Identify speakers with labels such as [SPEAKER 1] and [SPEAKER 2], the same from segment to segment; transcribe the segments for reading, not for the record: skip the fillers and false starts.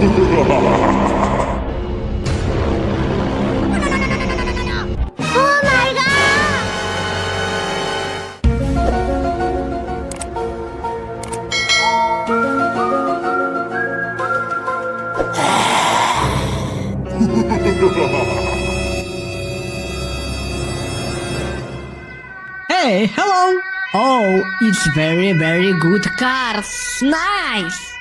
[SPEAKER 1] Hey, hello! Oh, it's very, very good cars. Nice!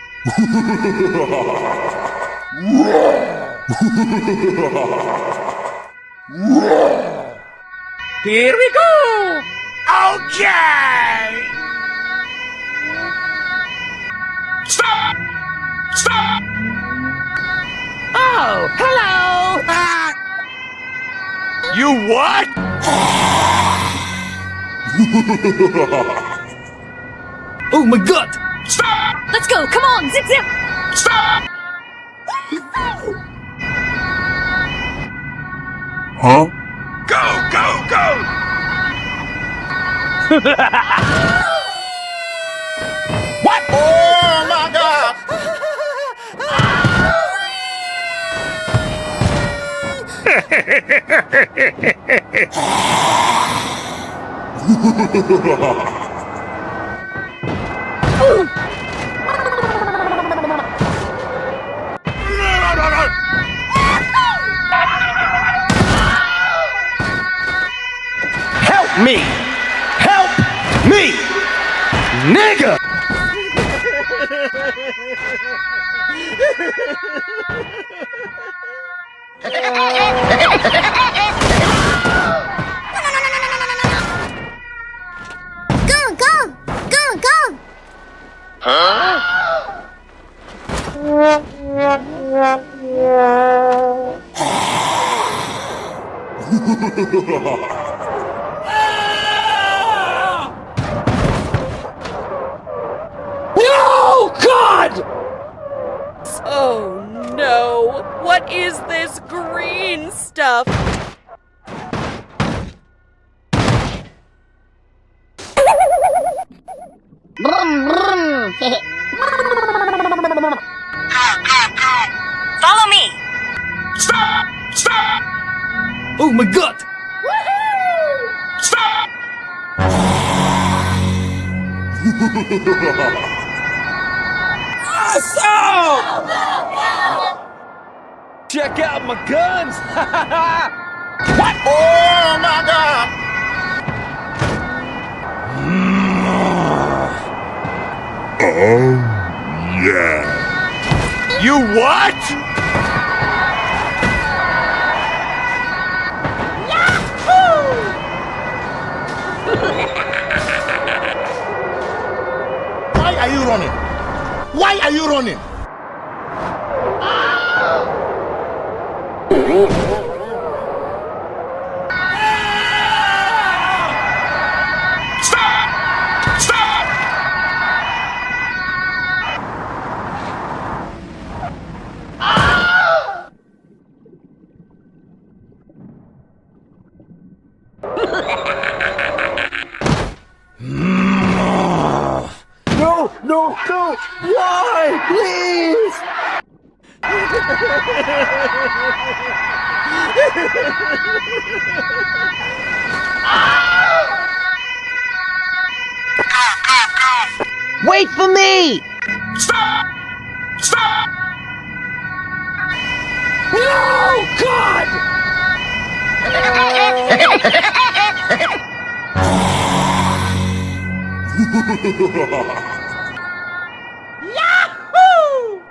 [SPEAKER 2] Here we go! Okay! Stop! Stop! Oh, hello! You what?
[SPEAKER 1] Oh my god!
[SPEAKER 2] Stop!
[SPEAKER 3] Let's go! Come on! Zip zip!
[SPEAKER 2] Stop! Huh? Go, go, go! What? Oh my god! Help me! Help me! Nigga!
[SPEAKER 3] Go! Go! Go! Go!
[SPEAKER 2] No! God!
[SPEAKER 4] Oh no! What is this green stuff?
[SPEAKER 3] Follow me!
[SPEAKER 2] Stop! Stop!
[SPEAKER 1] Oh my god!
[SPEAKER 2] Stop! Awesome! Check out my guns! What? Oh my god! Oh yeah! You what?
[SPEAKER 5] Why are you running? Why are you running?
[SPEAKER 2] Stop! Stop!
[SPEAKER 5] No, no, no! Why? Please!
[SPEAKER 6] Wait for me!
[SPEAKER 2] Stop! Stop! No! God! Yahoo!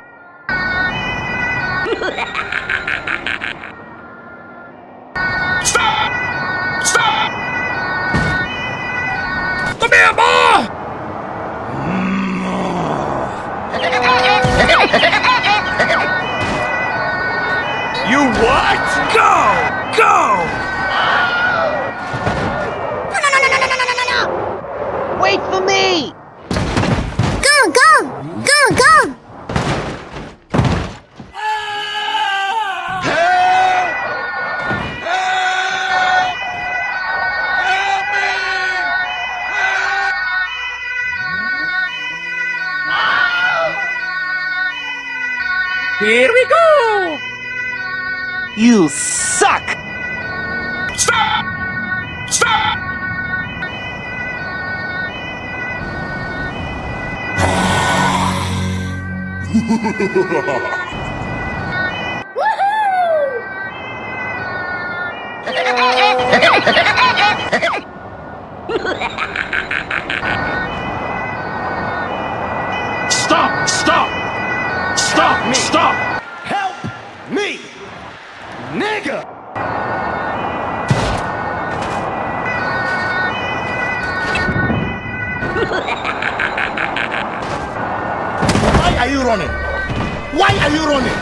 [SPEAKER 2] Stop! Stop! Come here, boy! You what? Go! Go!
[SPEAKER 6] Wait for me!
[SPEAKER 2] Here we go!
[SPEAKER 5] You suck!
[SPEAKER 2] Stop! Stop!
[SPEAKER 5] Stop! Stop! Stop!
[SPEAKER 2] Me.
[SPEAKER 5] Stop!
[SPEAKER 2] Help me! Nigga!
[SPEAKER 5] Why are you running? Why are you running?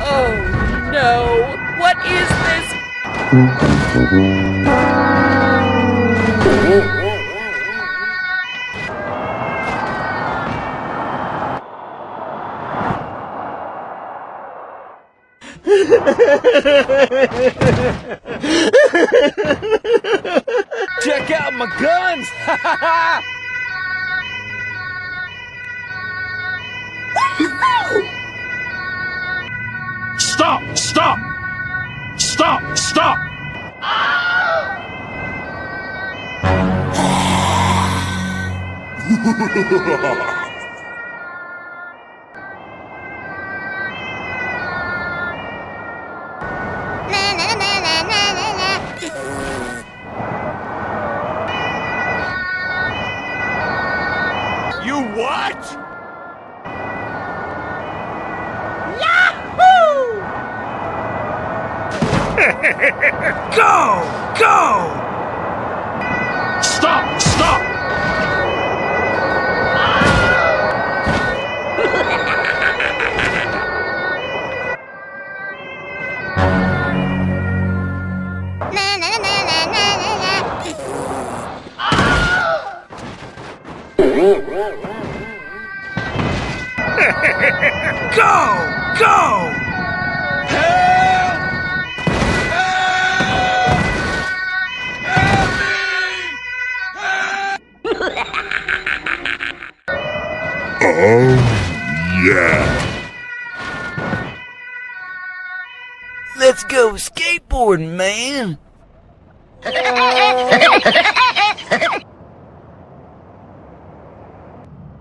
[SPEAKER 4] Oh no! What is this?
[SPEAKER 2] Check out my guns!
[SPEAKER 5] Stop! Stop! Stop! Stop!
[SPEAKER 3] Na na na na na na na.
[SPEAKER 2] You what?
[SPEAKER 5] Go! Go! Stop! Stop!
[SPEAKER 3] Na na na na na na na.
[SPEAKER 5] Go! Go!
[SPEAKER 2] Help! Help! Help me!
[SPEAKER 6] Let's go skateboarding, man.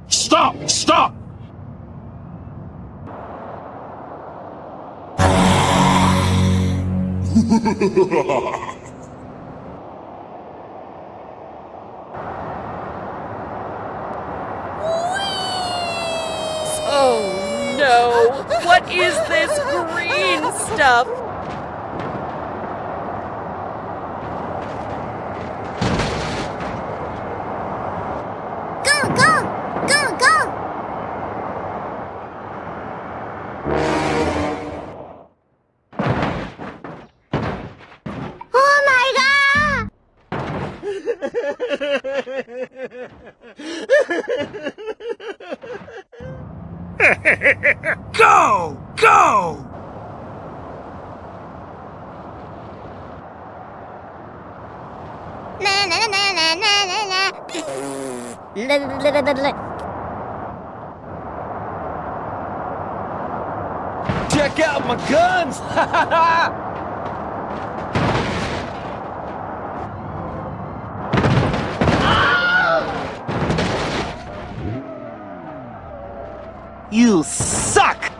[SPEAKER 5] Stop! Stop!
[SPEAKER 4] Oh no! What is this green stuff?
[SPEAKER 3] Go go go go. Oh my god!
[SPEAKER 5] Go! Go!
[SPEAKER 3] Na na na na na na na.
[SPEAKER 2] Check out my guns!
[SPEAKER 5] You suck!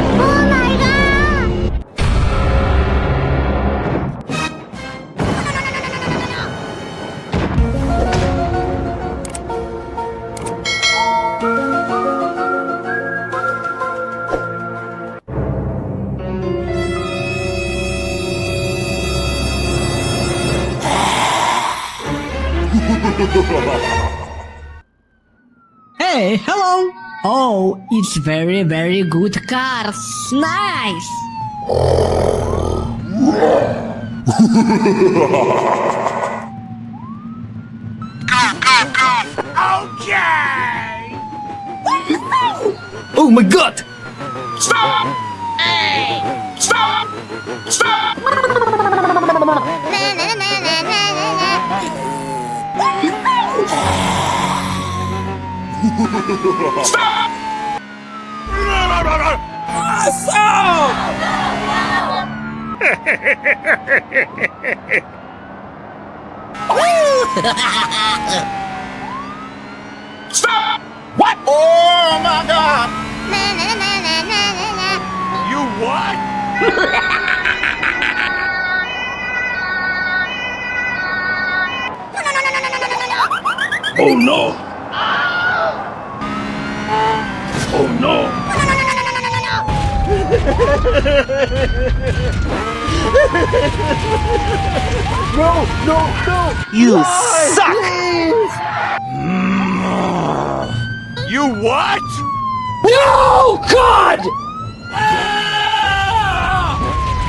[SPEAKER 3] Oh my god!
[SPEAKER 1] Hey, hello. Oh, it's very, very good cars. Nice.
[SPEAKER 2] Okay!
[SPEAKER 6] Oh my god!
[SPEAKER 2] Stop! Hey! Stop! Stop! Stop! Stop! What?
[SPEAKER 5] Oh my God!
[SPEAKER 2] You what?
[SPEAKER 5] Oh no! Oh no!
[SPEAKER 2] No, no, no!
[SPEAKER 6] You suck!
[SPEAKER 2] You what?
[SPEAKER 6] No, God!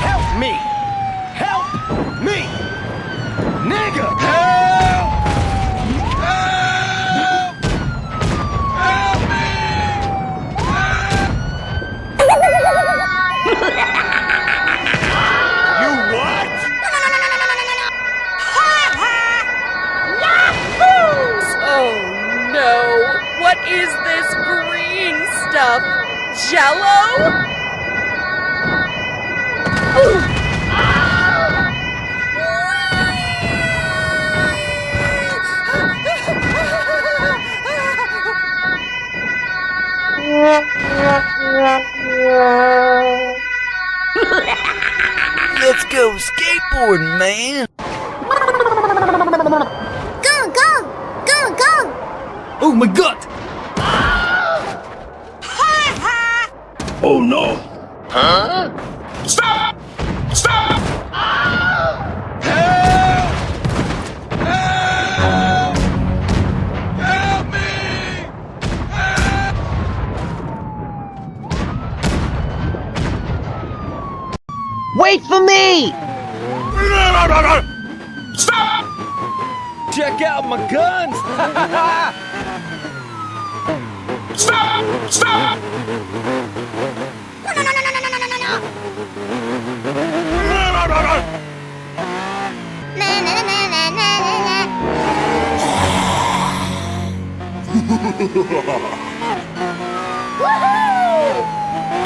[SPEAKER 2] Help me! Help me! Nigga! Help! Help! Help me! You what?
[SPEAKER 4] Oh no! What is this green stuff? Jello?
[SPEAKER 6] Let's go skateboarding, man!
[SPEAKER 3] Go, go, go, go.
[SPEAKER 6] Oh my god!
[SPEAKER 5] Oh no!
[SPEAKER 2] Stop! Stop! Help! Help! Help me!
[SPEAKER 6] Wait for me!
[SPEAKER 2] Stop! Check out my guns! Stop! Stop!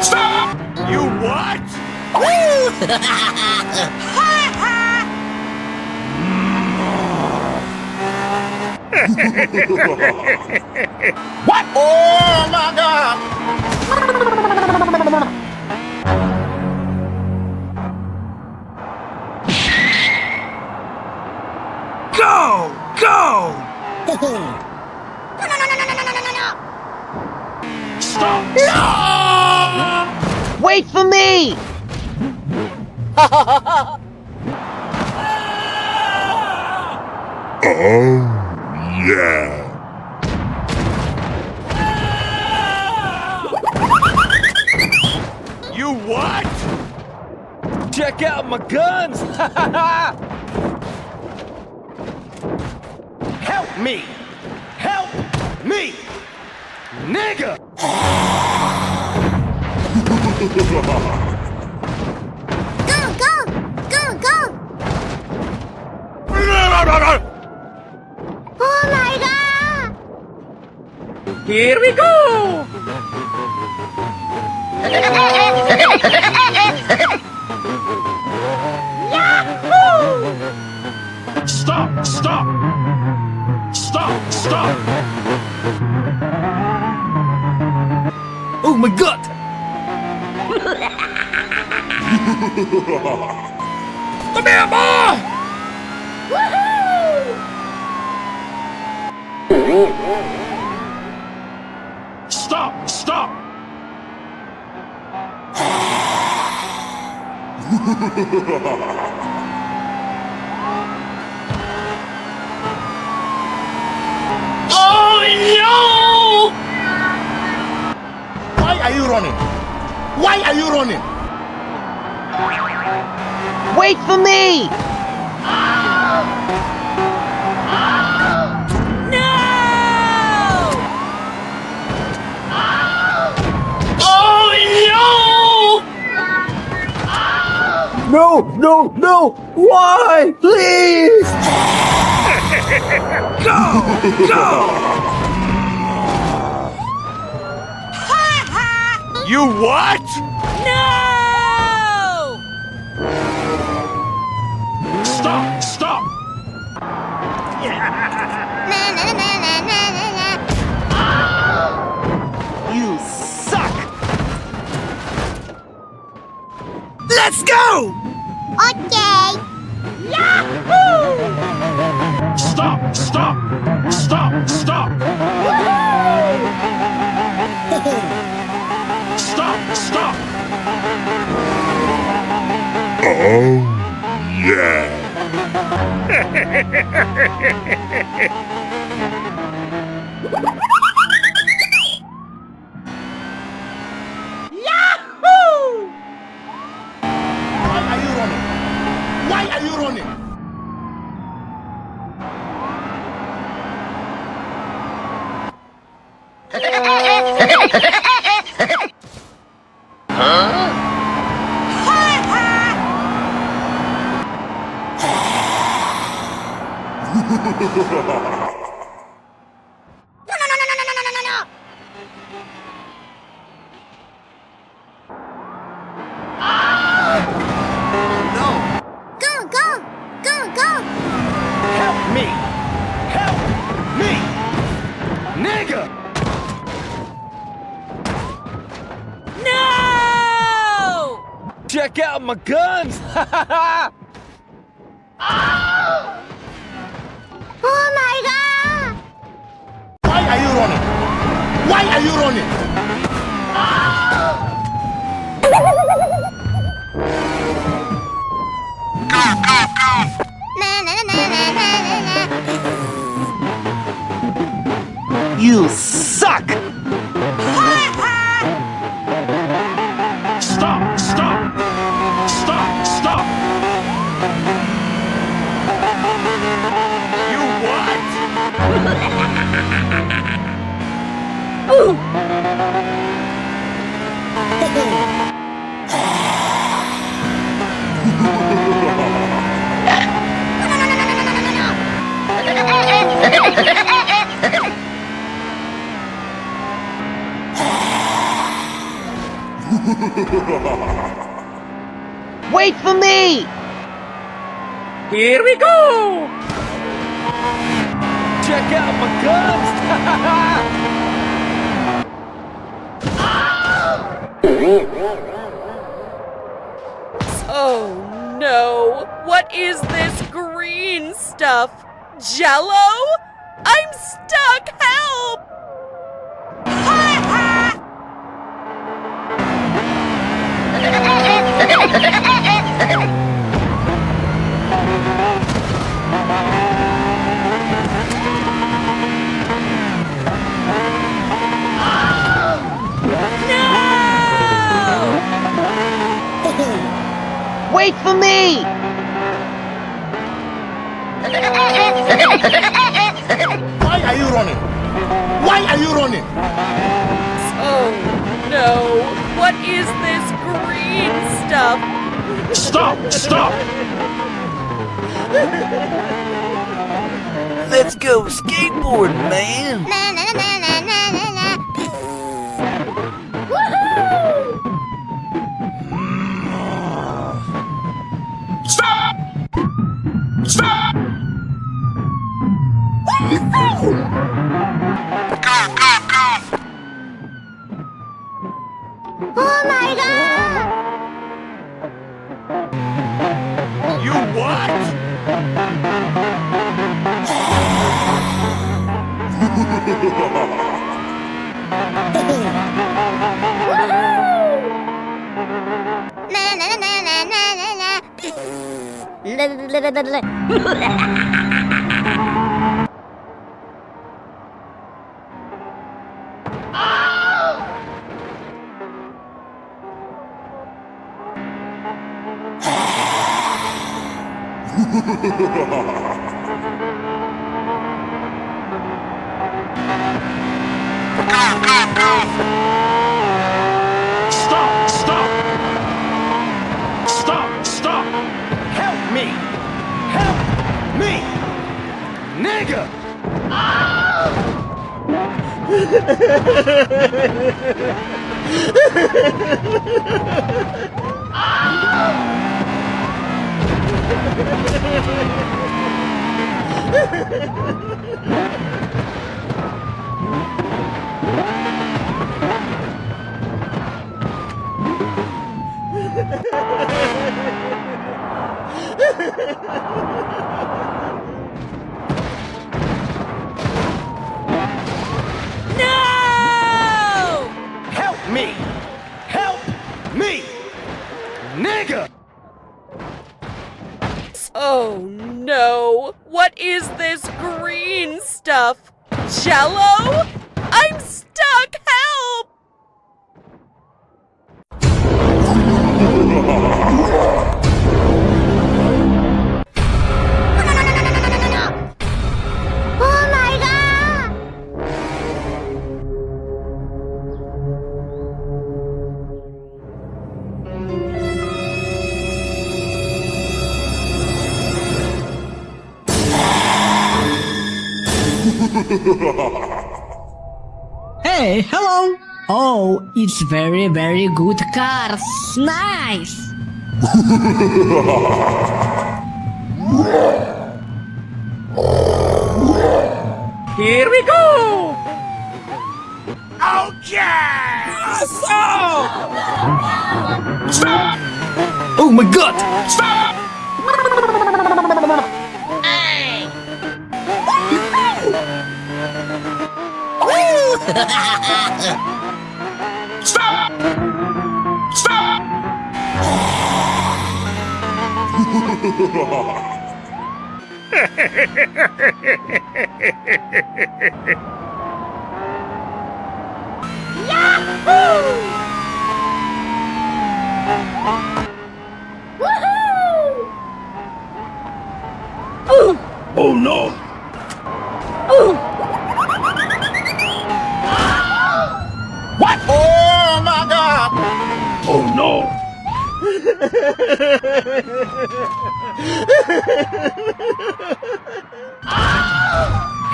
[SPEAKER 2] Stop! You what?
[SPEAKER 5] What? Oh my God!
[SPEAKER 6] Go! Go!
[SPEAKER 5] Stop!
[SPEAKER 6] Wait for me!
[SPEAKER 5] Yeah!
[SPEAKER 2] You what? Check out my guns! Help me! Help me! Nigga!
[SPEAKER 3] Go, go, go, go. Oh my God.
[SPEAKER 4] Here we go!
[SPEAKER 5] Stop! Stop! Stop! Stop!
[SPEAKER 6] Oh my god!
[SPEAKER 5] Come here, boy! Stop! Stop!
[SPEAKER 6] no!
[SPEAKER 5] Why are you running? Why are you running?
[SPEAKER 6] Wait for me!
[SPEAKER 2] No, no, no! Why? Please!
[SPEAKER 6] Go! Go!
[SPEAKER 2] You what?
[SPEAKER 4] No!
[SPEAKER 2] Stop! Stop!
[SPEAKER 3] Na na na na na na na.
[SPEAKER 2] You suck!
[SPEAKER 6] Let's go!
[SPEAKER 3] Okay.
[SPEAKER 5] Stop! Stop! Stop! Stop! Stop! Stop! Oh, yeah! Why are you running? Why are you running?
[SPEAKER 3] Go, go, go, go.
[SPEAKER 2] Help me! Help me! Nigga!
[SPEAKER 4] No!
[SPEAKER 2] Check out my guns!
[SPEAKER 3] Oh my god.
[SPEAKER 5] Why are you running? Why are you running?
[SPEAKER 3] Na na na na na na na.
[SPEAKER 2] You suck!
[SPEAKER 5] Stop! Stop! Stop! Stop!
[SPEAKER 2] You what?
[SPEAKER 6] Wait for me!
[SPEAKER 4] Here we go!
[SPEAKER 2] Check out my guns!
[SPEAKER 4] Oh no! What is this green stuff? Jello? I'm stuck! Help!
[SPEAKER 6] Wait for me!
[SPEAKER 5] Why are you running? Why are you running?
[SPEAKER 4] Oh no! What is this green stuff?
[SPEAKER 5] Stop! Stop!
[SPEAKER 6] Let's go skateboarding, man!
[SPEAKER 3] Na na na na na na na.
[SPEAKER 5] Stop! Stop!
[SPEAKER 3] Oh my god.
[SPEAKER 2] You what?
[SPEAKER 3] Na na na na na na na.
[SPEAKER 2] Stop! Stop! Stop! Stop! Help me! Help me! Nigga!
[SPEAKER 4] No!
[SPEAKER 2] Help me! Help me! Nigga!
[SPEAKER 4] Oh no! What is this green stuff? Jello? I'm stuck! Help!
[SPEAKER 3] Oh my god!
[SPEAKER 1] Hey, hello. Oh, it's very, very good cars. Nice.
[SPEAKER 4] Here we go!
[SPEAKER 2] Okay!
[SPEAKER 6] Stop! Oh my god!
[SPEAKER 2] Stop! Stop! Stop! Oh no! What?
[SPEAKER 5] Oh my God!
[SPEAKER 2] Oh no!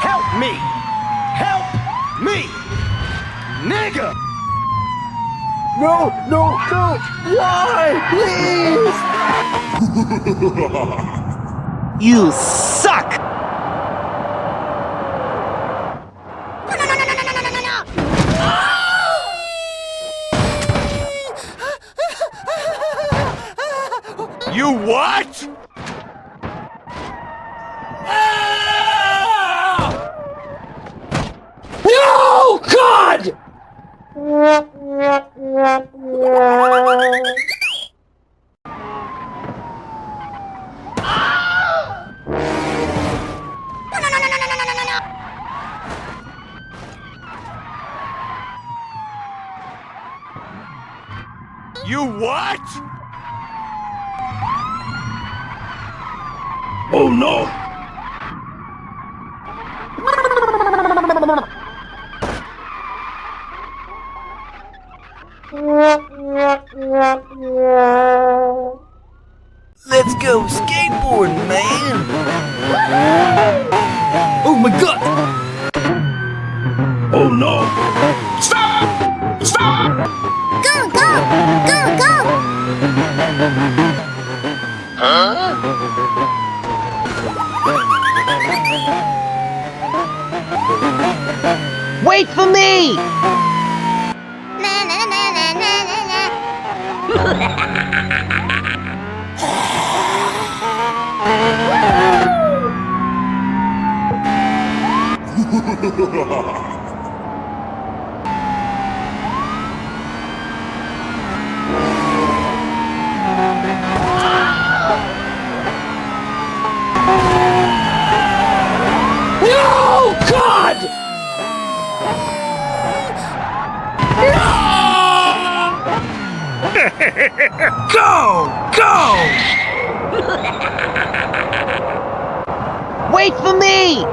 [SPEAKER 2] Help me! Help me! Nigga! No, no, no! Why? Please!
[SPEAKER 6] You suck!
[SPEAKER 2] You what? No! God! You what? Oh no!
[SPEAKER 6] Let's go skateboarding, man! Oh my god!
[SPEAKER 2] Oh no! Stop! Stop!
[SPEAKER 3] Go, go! Go, go!
[SPEAKER 6] Wait for me!
[SPEAKER 3] Na na na na na na na.
[SPEAKER 2] No! God! No!
[SPEAKER 6] Go! Go! Wait for me!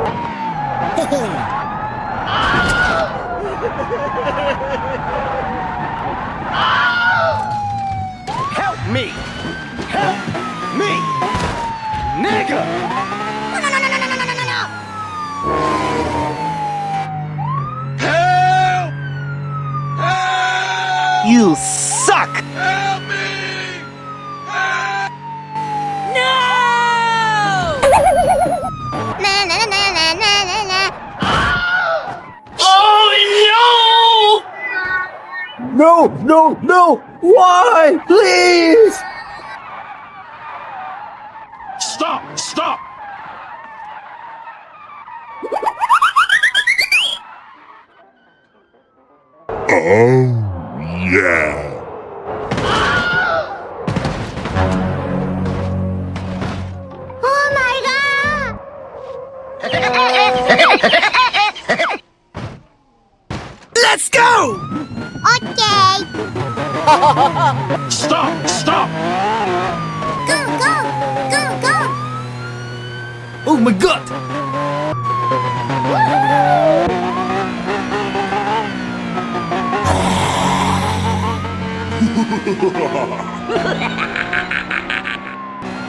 [SPEAKER 2] Help me! Help me! Nigga! Help! Help!
[SPEAKER 6] You suck!
[SPEAKER 2] Help me! Help!
[SPEAKER 4] No!
[SPEAKER 6] No, no, no! Why? Please!
[SPEAKER 5] Stop! Stop! Oh, yeah.
[SPEAKER 3] Oh my god!
[SPEAKER 6] Let's go!
[SPEAKER 3] Okay!
[SPEAKER 5] Stop! Stop!
[SPEAKER 3] Go, go! Go, go!
[SPEAKER 6] Oh my god!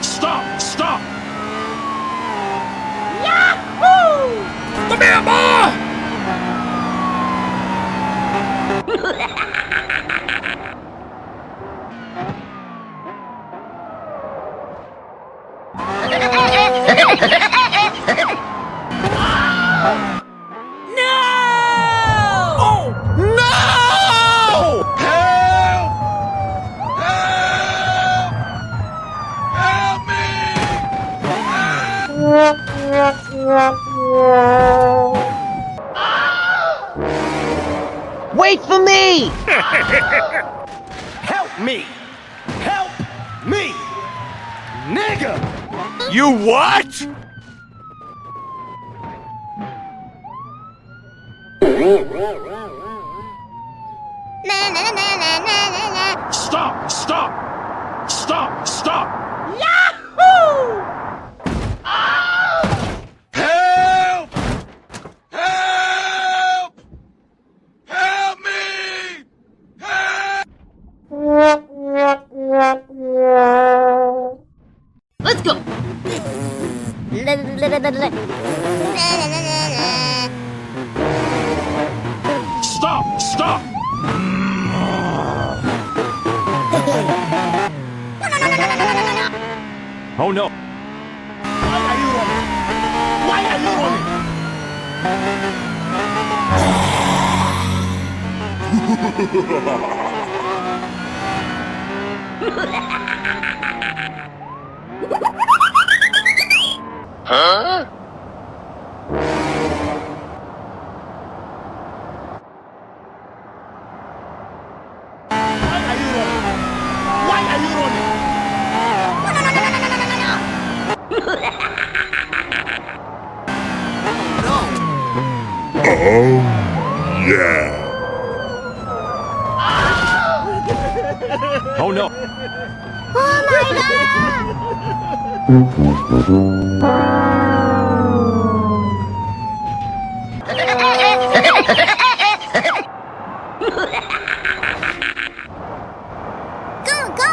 [SPEAKER 5] Stop! Stop!
[SPEAKER 6] Come here, boy!
[SPEAKER 4] No!
[SPEAKER 2] Help! Help! Help me!
[SPEAKER 6] Wait for me!
[SPEAKER 2] Help me! Help me! Nigga!
[SPEAKER 5] You what? Stop! Stop! Stop! Stop!
[SPEAKER 2] Help! Help! Help me! Help!
[SPEAKER 1] Let's go.
[SPEAKER 5] Stop! Stop!
[SPEAKER 2] Oh no!
[SPEAKER 5] Why are you running? Why are you running?
[SPEAKER 2] Huh?
[SPEAKER 5] Why are you running? Why are you running? Oh, yeah.
[SPEAKER 2] Oh no!
[SPEAKER 3] Oh my god! Go, go!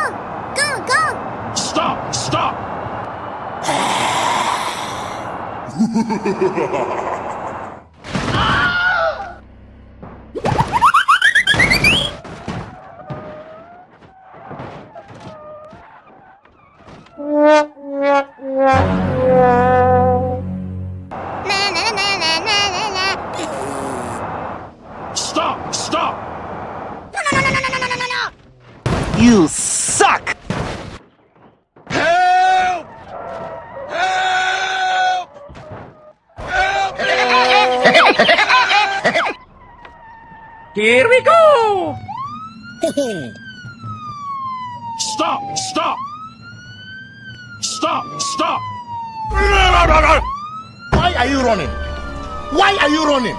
[SPEAKER 3] Go, go!
[SPEAKER 5] Stop! Stop! Stop! Stop!
[SPEAKER 6] You suck!
[SPEAKER 2] Help! Help! Help me!
[SPEAKER 4] Here we go!
[SPEAKER 5] Stop! Stop! Stop! Stop! Why are you running? Why are you running?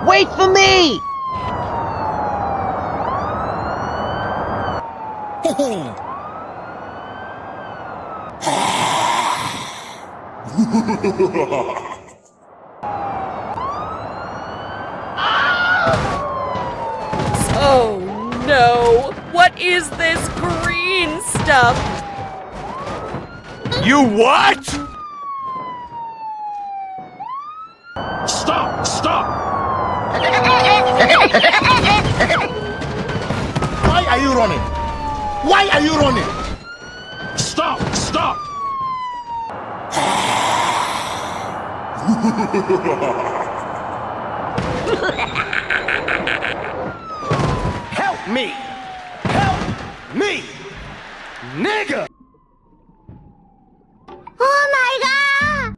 [SPEAKER 6] Wait for me!
[SPEAKER 4] Oh no! What is this green stuff?
[SPEAKER 2] You what?
[SPEAKER 5] Stop! Stop! Why are you running? Why are you running? Stop! Stop!
[SPEAKER 2] Help me! Help me! Nigga!
[SPEAKER 3] Oh my god!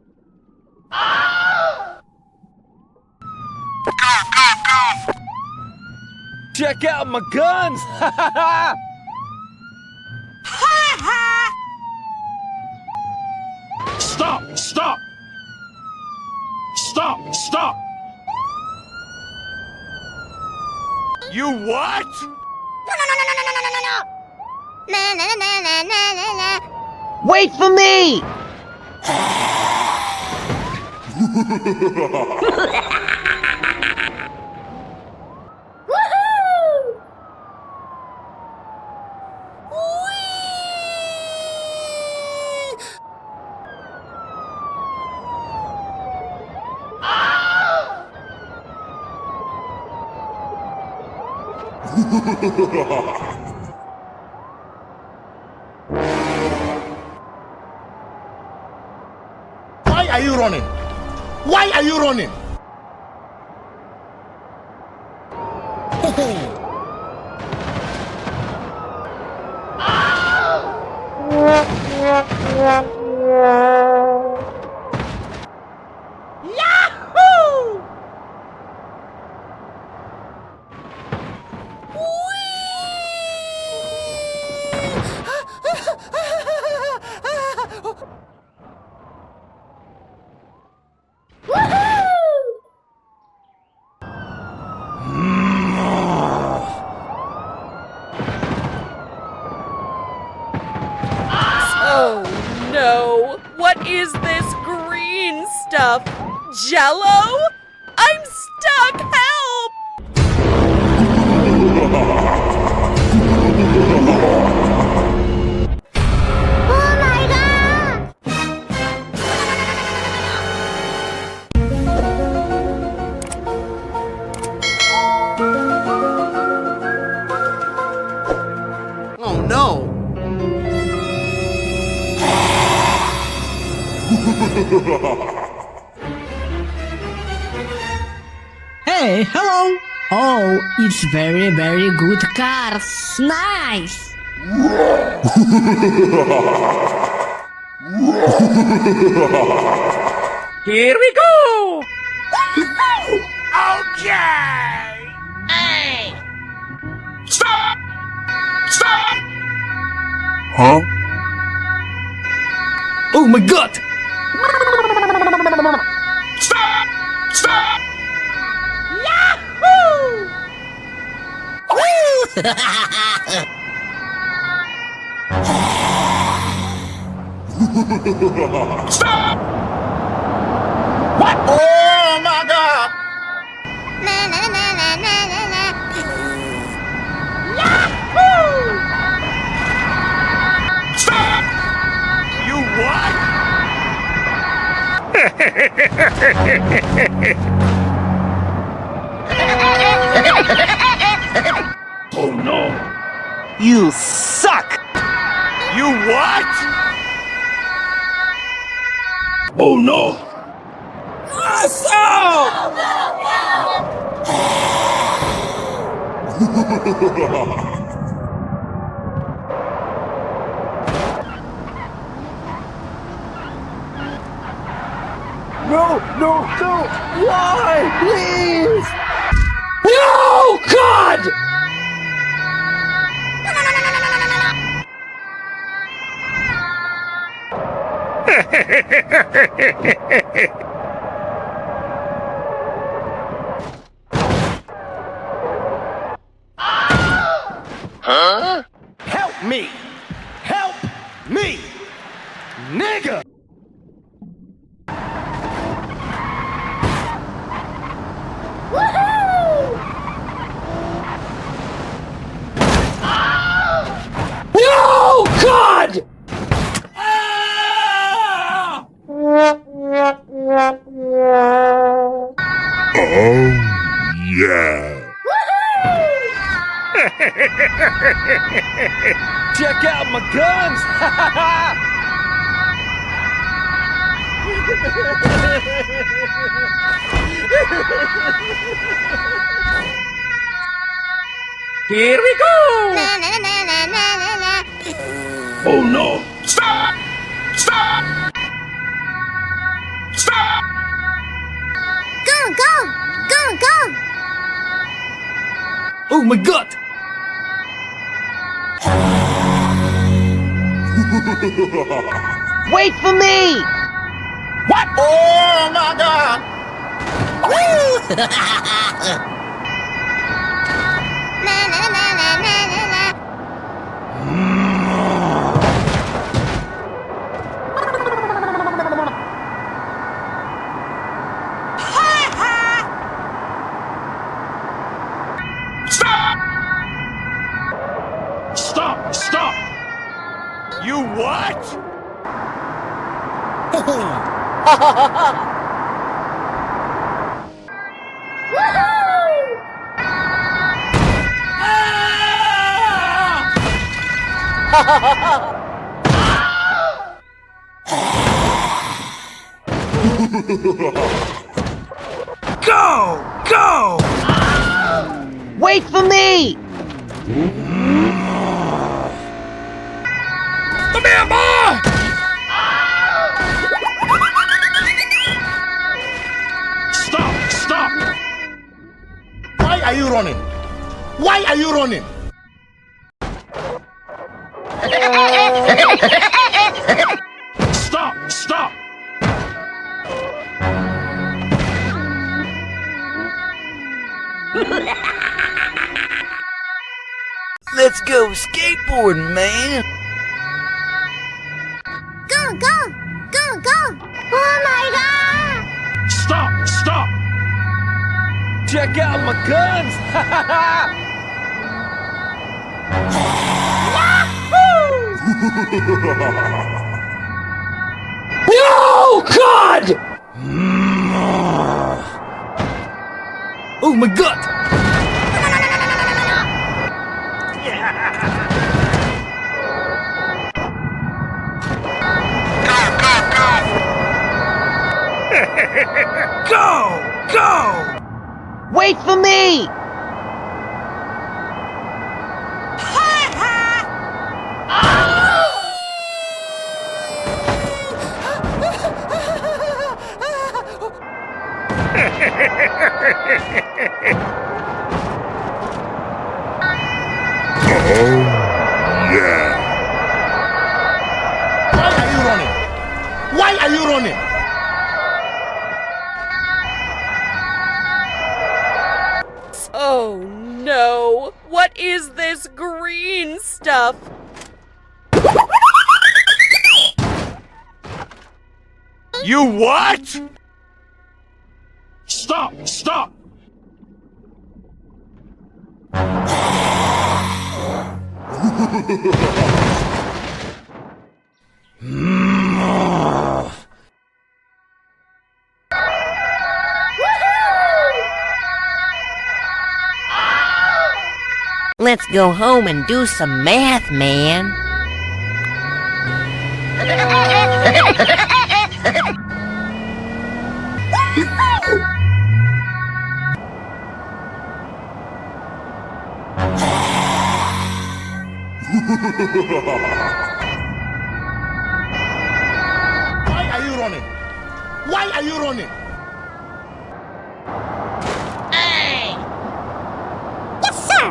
[SPEAKER 2] Check out my guns!
[SPEAKER 5] Stop! Stop! Stop! Stop!
[SPEAKER 2] You what?
[SPEAKER 3] Na na na na na na na.
[SPEAKER 6] Wait for me!
[SPEAKER 3] Woohoo!
[SPEAKER 5] Why are you running? Why are you running?
[SPEAKER 4] Oh no! What is this green stuff? Jello? I'm stuck! Help!
[SPEAKER 3] Oh my god!
[SPEAKER 6] Oh no!
[SPEAKER 1] Hey, hello. Oh, it's very, very good cars. Nice.
[SPEAKER 4] Here we go!
[SPEAKER 2] Okay!
[SPEAKER 3] Hey!
[SPEAKER 5] Stop! Stop!
[SPEAKER 6] Oh my god!
[SPEAKER 5] Stop! Stop! Stop! What? Oh my god!
[SPEAKER 3] Na na na na na na na.
[SPEAKER 2] Stop! You what?
[SPEAKER 5] Oh no!
[SPEAKER 6] You suck!
[SPEAKER 2] You what?
[SPEAKER 5] Oh no!
[SPEAKER 2] No, no, no! Why? Please!
[SPEAKER 4] No! God!
[SPEAKER 2] Help me! Help me! Nigga!
[SPEAKER 4] No! God!
[SPEAKER 2] Check out my guns!
[SPEAKER 4] Here we go!
[SPEAKER 5] Oh no! Stop! Stop! Stop!
[SPEAKER 3] Go, go! Go, go!
[SPEAKER 1] Oh my god!
[SPEAKER 6] Wait for me!
[SPEAKER 5] What? Oh my god!
[SPEAKER 3] Na, na, na, na, na, na, na.
[SPEAKER 5] Stop! Stop! Stop!
[SPEAKER 2] You what? Go! Go!
[SPEAKER 6] Wait for me!
[SPEAKER 2] Come here, boy!
[SPEAKER 5] Stop! Stop! Why are you running? Why are you running? Stop! Stop!
[SPEAKER 4] Let's go skateboarding, man!
[SPEAKER 3] Go, go! Go, go! Oh my god!
[SPEAKER 5] Stop! Stop!
[SPEAKER 2] Check out my guns!
[SPEAKER 4] No! God!
[SPEAKER 1] Oh my god!
[SPEAKER 2] Go! Go!
[SPEAKER 6] Wait for me!
[SPEAKER 5] Why are you running? Why are you running?
[SPEAKER 4] Oh no! What is this green stuff?
[SPEAKER 2] You what?
[SPEAKER 5] Stop! Stop!
[SPEAKER 6] Let's go home and do some math, man.
[SPEAKER 5] Why are you running? Why are you running?
[SPEAKER 3] Yes, sir.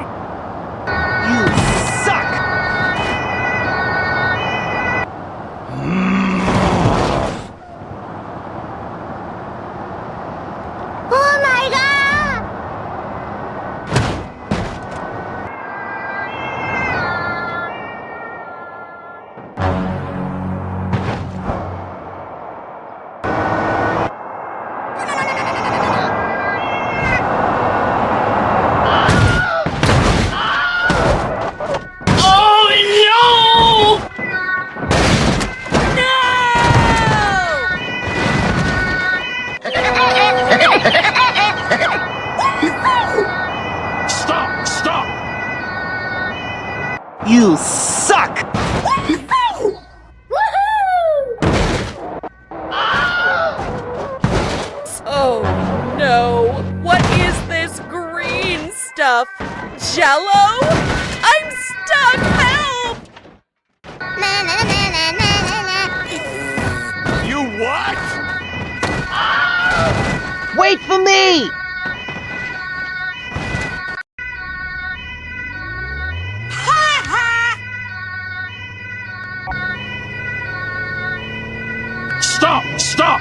[SPEAKER 2] You suck!
[SPEAKER 3] Oh my god!
[SPEAKER 5] Stop! Stop!
[SPEAKER 2] You suck!
[SPEAKER 4] Oh no! What is this green stuff? Jello? I'm stuck! Help!
[SPEAKER 3] Na na na na na na na.
[SPEAKER 2] You what? Wait for me!
[SPEAKER 5] Stop! Stop!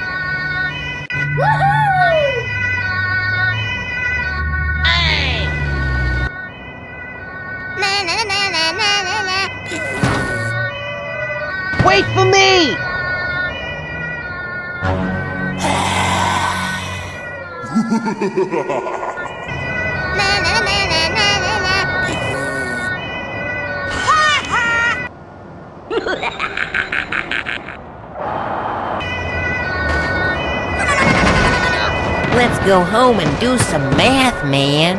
[SPEAKER 3] Na na na na na na na.
[SPEAKER 2] Wait for me!
[SPEAKER 3] Na na na na na na na.
[SPEAKER 6] Let's go home and do some math, man.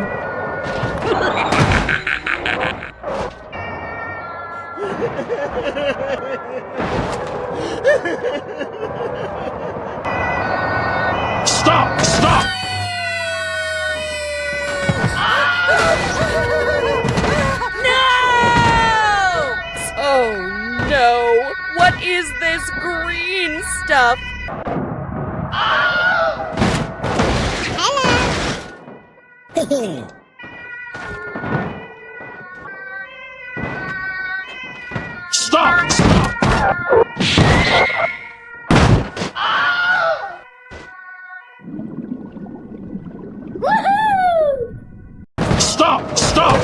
[SPEAKER 5] Stop! Stop!
[SPEAKER 4] No! Oh no! What is this green stuff?
[SPEAKER 5] Stop! Stop! Stop! Stop!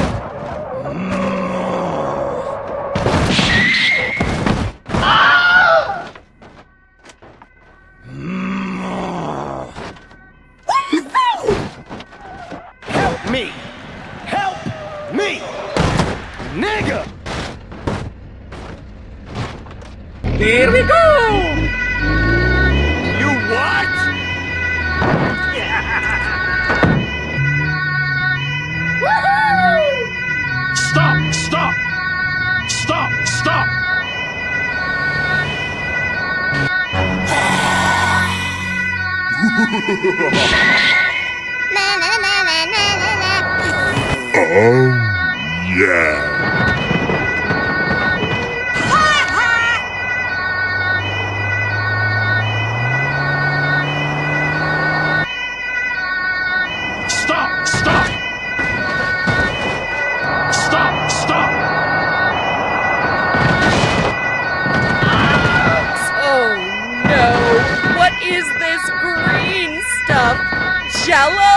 [SPEAKER 2] Help me! Help me! Nigga!
[SPEAKER 4] Here we go!
[SPEAKER 2] You what?
[SPEAKER 5] Stop! Stop! Stop! Stop!
[SPEAKER 3] Na na na na na na na.
[SPEAKER 5] Oh, yeah. Stop! Stop! Stop! Stop!
[SPEAKER 4] Oh no! What is this green stuff? Jello?